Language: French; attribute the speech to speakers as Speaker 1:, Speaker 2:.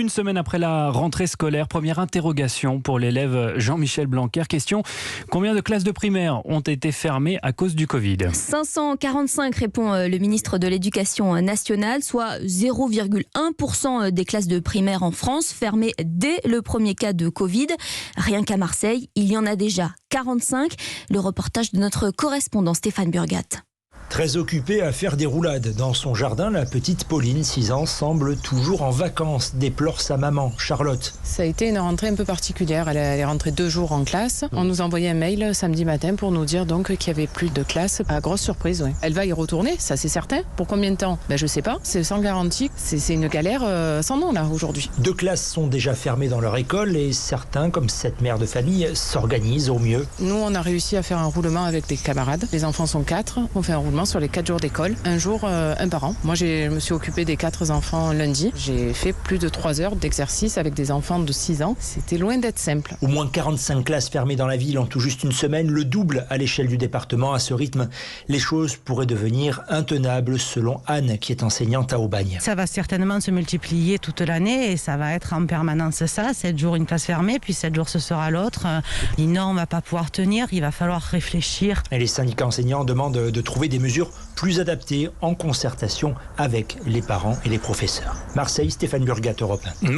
Speaker 1: Une semaine après la rentrée scolaire, première interrogation pour l'élève Jean-Michel Blanquer. Question, combien de classes de primaire ont été fermées à cause du Covid ?
Speaker 2: 545 répond le ministre de l'Éducation nationale, soit 0,1% des classes de primaire en France fermées dès le premier cas de Covid. Rien qu'à Marseille, il y en a déjà 45. Le reportage de notre correspondant Stéphane Burgat.
Speaker 3: Très occupée à faire des roulades dans son jardin, la petite Pauline, 6 ans, semble toujours en vacances, déplore sa maman, Charlotte.
Speaker 4: Ça a été une rentrée un peu particulière. Elle est rentrée 2 jours en classe. On nous a envoyé un mail samedi matin pour nous dire donc qu'il n'y avait plus de classe. Grosse surprise, oui. Elle va y retourner, ça c'est certain. Pour combien de temps ? Je ne sais pas. C'est sans garantie. C'est une galère sans nom là aujourd'hui.
Speaker 3: 2 classes sont déjà fermées dans leur école et certains, comme cette mère de famille, s'organisent au mieux.
Speaker 4: Nous, on a réussi à faire un roulement avec des camarades. Les enfants sont 4. On fait un roulement sur les 4 jours d'école, un jour, un par an. Moi, je me suis occupée des 4 enfants lundi. J'ai fait plus de 3 heures d'exercice avec des enfants de 6 ans. C'était loin d'être simple.
Speaker 3: Au moins 45 classes fermées dans la ville en tout juste une semaine, le double à l'échelle du département. À ce rythme, les choses pourraient devenir intenables selon Anne, qui est enseignante à Aubagne.
Speaker 5: Ça va certainement se multiplier toute l'année et ça va être en permanence ça. 7 jours une classe fermée, puis 7 jours ce sera l'autre. Sinon, on ne va pas pouvoir tenir, il va falloir réfléchir.
Speaker 3: Et les syndicats enseignants demandent de trouver des mesures plus adaptées en concertation avec les parents et les professeurs. Marseille, Stéphane Burgat, Europe 1.